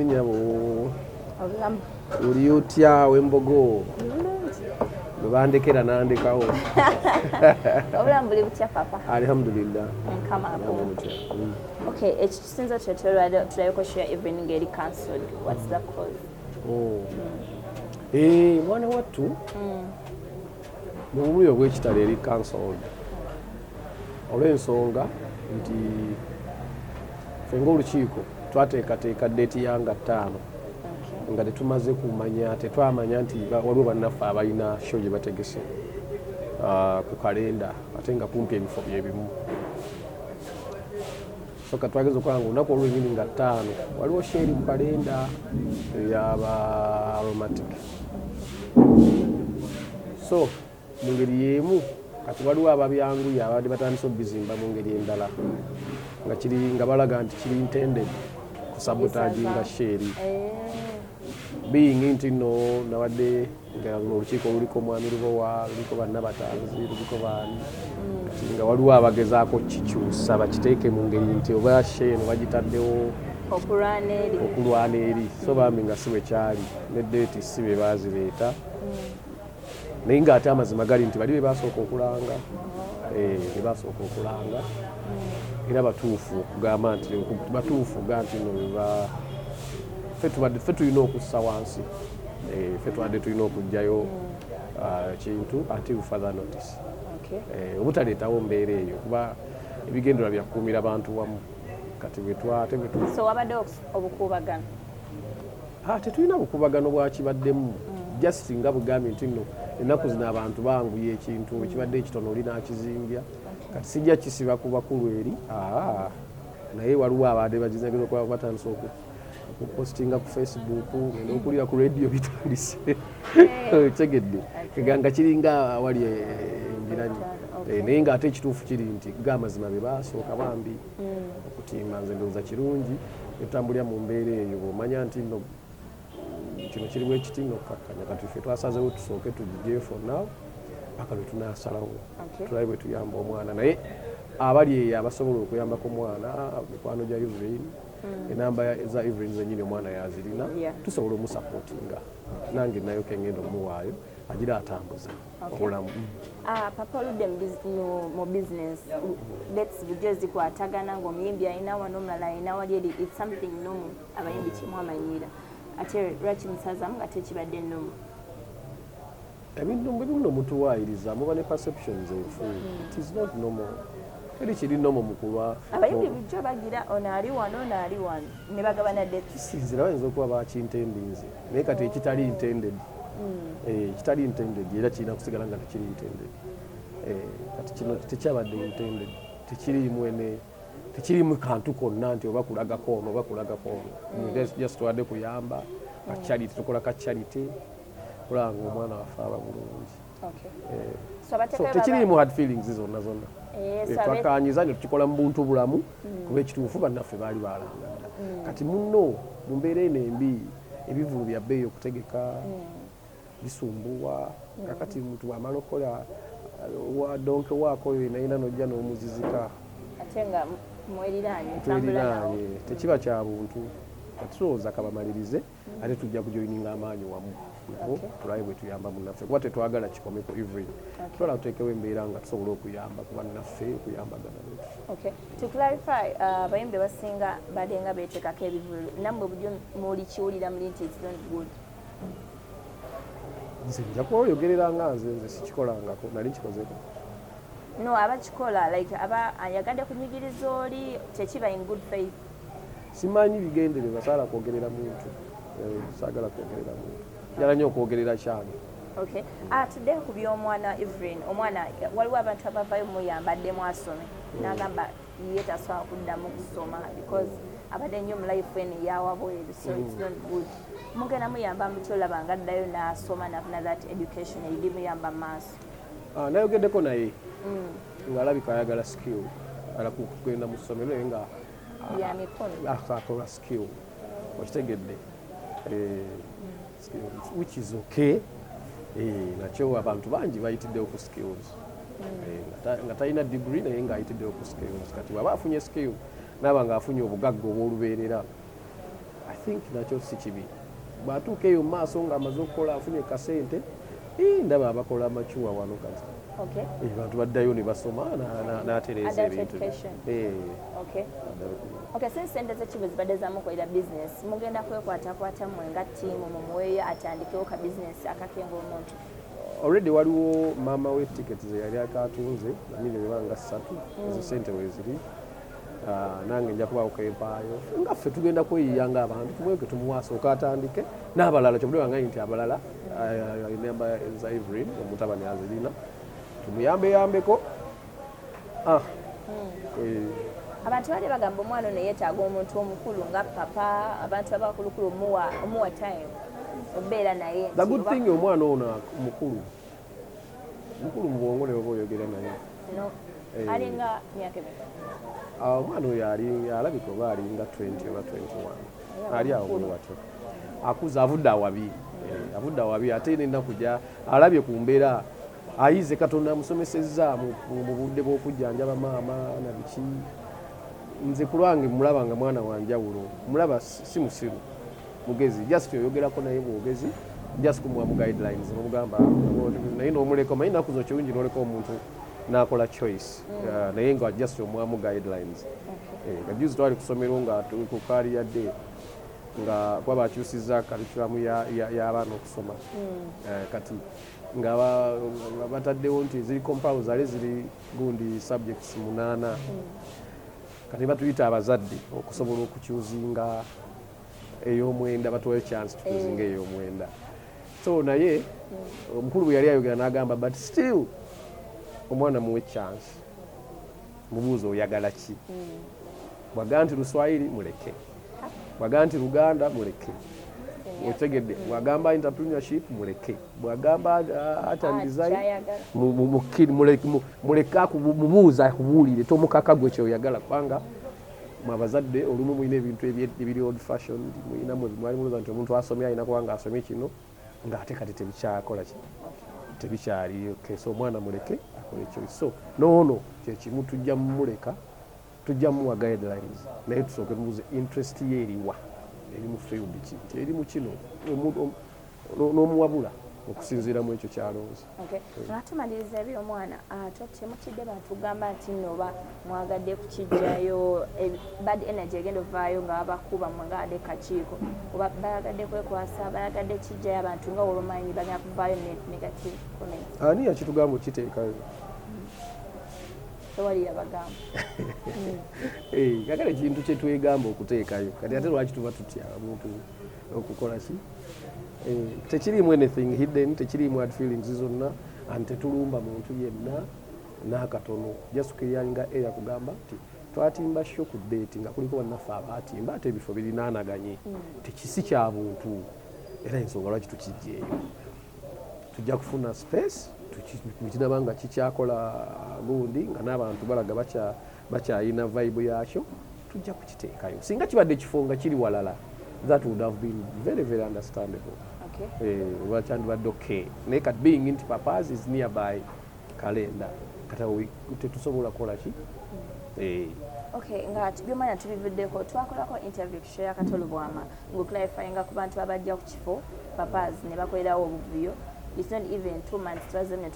Nyabo uli utya wembogo lubandekera nandekawo obulambuli butya papa alhamdulillah nkama okay ekisinza kyetolwade tulayeko share even ngeri cancelled what's the cause mwana wattu mu bumuliro bw'ekitalo eri cancelled olw'ensonga nti ffe ng'olukiiko twateekateeka ddeeti yanga 5 nga tetumaze kumanya tetwamanya nti waliwo bannaffe abalina show gye bategese ku kalenda ate nga kumpi ebifo byebimu so katwageza okulaba nga olunaku olwenyini nga 5 waliwo sheeri ku kalenda eyaba aromatic so mu ngeri y'emu kati waliwo ababyanguya abadde batandise obizimba mu ngeri endala nga balaga nti kiri intended kusabotaginga sheeri being nti no nawadde nga olukiiko luliko mwami Lubowa luliko bannabatanzi luliko baani nga waliwo abagezaako kikyusa bakiteeke mu ngeri nti oba sheeno bagitaddewo okulwana eri so bambi nga si bwe kyali ne deeti si be baazireeta naye ng'ate amazima gali nti bali be basooka okulanga era batuufu okugamba nti batuufu ga nti no ffe tulina okussa wansi ffe twadde tulina okugjayo kintu until further notice obutaleetawo mbeera eyo kuba ebigendera byakuumira bantu wamu kati so wabadde obukuubagano tetulina bukuubagano bwakibaddemu just nga bugambye nti nno ennaku zino abantu banguya ekintu ekibadde ekitono oli n'akizimbya kati sijja kisiba ku bakulu eri naye waliwo abadde bagizageza okuba batandise okupostinga ku Facebook ngenda okulira ku radio bitandise tegedde keganga kiringa awali embiranye naye nga ate ekituufu kiri nti g'amazima be basooka bambi okutimba nze ndowooza kirungi etambulira mu mbeera eyo bw'omanya nti nno kino kirimu ekiti n'okkakkanya kati ffe twasazeewo tusooke tugigye for now paka lwe tunaasalawo tulabe bwe tuyamba omwana naye abali eyo abasobola okuyambako omwana mikwano gya Evelyn enamba za Evelyn zennyini omwana yazirina tusobola omusapootinga nange nayo kengenda omuwaayo agira atambuza obulamu papa oludde mu business lets bujjo zikwatagana ng'omuyimbi alina wano omulala alina wali eri it's something normal abayimbi kimwamanyira ate lwaki musazamu nga tekibadde nnomu ebintu bino mutuwaayiriza muba ne perceptions enfu it is not normal eri kiri normal mukulwa abayimbi bujjo bagira ono ali wano ono ali wano ne bagabana date kisinzira bayinza okuba bakintendinze naye kati ekitali intended ekitali intended era kirina kusigala nga tekiri intended kati kino tekyabadde intended tekirimu kantu konna nti oba kulagako ono oba kulagako ono just twadde kuyamba kacharity tukola kacharity kulanga omwana waffe aba bulungi so tekirimu hard feelings zonna twakanyiza ne tukikola mu buntu bulamu kuba ekituufu bannaffe baali balangadda kati munno mu mbeera eno embi ebivulu bya bbeeyi okutegeka bisumbuwa kakati muntu bw'amala okukola donke waako oyo nayina nojja n'omuzizika ate nga mweliraanye tekiba kya buntu katulowooza kabamalirize ate tujja kujoyininga amaanyi wamu nabo tulabe bwe tuyamba munnaffe kuba tetwagala kikomeko Evelyn twala tuteekewo embeera nga tusobola okuyamba kuba nnaffe okuyambagana okay to clarify abayimbi basinga badenga beetekako ebivulu nammwe bujjo muli kiwulira muli nti it's not good nze nja kwoyogerera nga nze sikikolangako nali kikozeko no abakikola like ayagadde kunyigiriza oli tekiba in good faith simanyi bigendere basaala kwogerera muntu saagala kwogerera muntu njala nnyo okwogerera kyange okay tudde ku by'omwana Evelyn omwana waliwo abantu abavayo muyambaddemu asome n'agamba ye tasobola kuddamu kusoma because abadde nnyo mu life eno eyawabweru so it's not good mugenda muyamba mutolaba nga addayo n'asoma nafuna that education eridi muyamba mu maaso nayogeddeko naye ng'alabika ayagala skill ala kugenda mu ssomero naye nga akola skill okitegedde which is okay nakyo abantu bangi bayitiddewo ku skills nga talina degree naye ng'ayitiddewo ku skills kati bw'aba afunye skill n'aba ng'afunye obugagga obw'olubeerera I think nakyo si kibi bw'atuuka eyo mu maaso ng'amaze okukola afunye kasente ndaba abakola amacuwa wano kati bantu baddayo ne basoma n'atereeza ebintu since sente zekibu zibadde zamukolera bizinesi mugenda kwekwatakwata mmwe nga ttiimu mumuweeyo atandikewo ka bizinesi akakenga omuntu already waliwo maama we tiketi ze yali akatunze namiri ebanga 3 ezo sente weziri nange nja kubaako kempaayo nga ffe tugenda kweyiya nga abantu tumweke tumuwaasa okatandike n'abalala kyobuli wangaye nti abalala enamba za Evelyn omutabani azirina tumuyambeyambeko abantu bali bagamba omwana ono yeetaaga omuntu omukulu nga papa abantu abakulukulu omuwa time obeera naye the good thing omwana ono mukulu mu bwongo ne oba oyogera naye alinga myaka emeka omwana oyo alabika oba alinga 20 oba 21 ali awo bwewatyo akuza avudde awabi ate nennaku gya alabye ku mbeera ayize Katonda amusomesezza mu budde bw'okujjanjaba maama na biki nze ku lwange mulaba nga mwana wanjawulo mulaba si musiru mugezi just oyogerako naye bwogezi just kumuwa mu guidelines nomugamba naye n'omuleka omanyi naku zo kirungi n'oleka omuntu n'akola choice naye nga just omuwa mu guidelines nga juzi twali ku ssomero nga ku kaaliya dde nga kuba bakyusizza curriculum y'abaana okusoma kati nga bataddewo nti ziri compound zale ziri gundi subjects 8 kati batuyita abazadde okusobola okukyuzinga ey'omwenda batuwayo chance tukyuzinga ey'omwenda so naye omukulu bwe yali ayogera n'agamba but still omwana muwe chance mubuuza oyagala ki bwaga nti Luswayiri muleke bwaga nti Luganda muleke otegedde bwagamba entrepreneurship muleke bwagamba art and design muleka mubuuza akubuulire tomukaka gwe kyoyagala kubanga mwabazadde olumu mulina ebintu ebiri old fashion mulina mwali mulooza nti omuntu asomye alina kubanga asomye kino ng'ate kati tebikyakola tebikyali so omwana muleke akole ekyo so noono kyekimu tujja mumuleka tujja muwa guidelines naye tusooke tumubuuze interest ye eriwa eri mu field ki nti eri mu kino n'omuwabula okusinziira mu ekyo kyalonze nga tumaliriza ebyomwana temutidde batugamba nti noba mwagadde kukijjayo bad energy egenda ovaayo nga babakuba mwagadde kakiiko oba bayagadde kwekwasa bayagadde kijjayo abantu nga olumanyi bagenda kuvaayo negative comments ani yakitugamba okiteekayo tewali yabagamba kakale ekintu kyetwegamba okuteekayo kati ate lwaki tuba tutya omuntu okukola ki tekirimu anything hidden tekirimu hard feelings zonna ante tulumba muntu yenna n'akatono jasukeyanga eyakugamba nti twatimba sho ku date nga kuliko bannaffe abaatimba ate ebifo birinaanaganye tekisi kya buntu era ensonga lwaki tukijjeeyo tujja kufuna space tukinaba nga kikyakola gundi nga n'abantu balaga bakyayina vibe yakyo tujja kukiteekayo singa kibadde ekifo nga kiri walala that would have been very very understandable wakyandibadde okay naye kati being nti papas is nearby kalenda kati tetusobola kukola ki nga byomanya tubivuddeko twakolako interview kisho ya Katolo Bwama ng'oclarifyinga ku bantu abajja ku kifo papas ne bakolerawo obuvuyo it's not even 2 months twazemne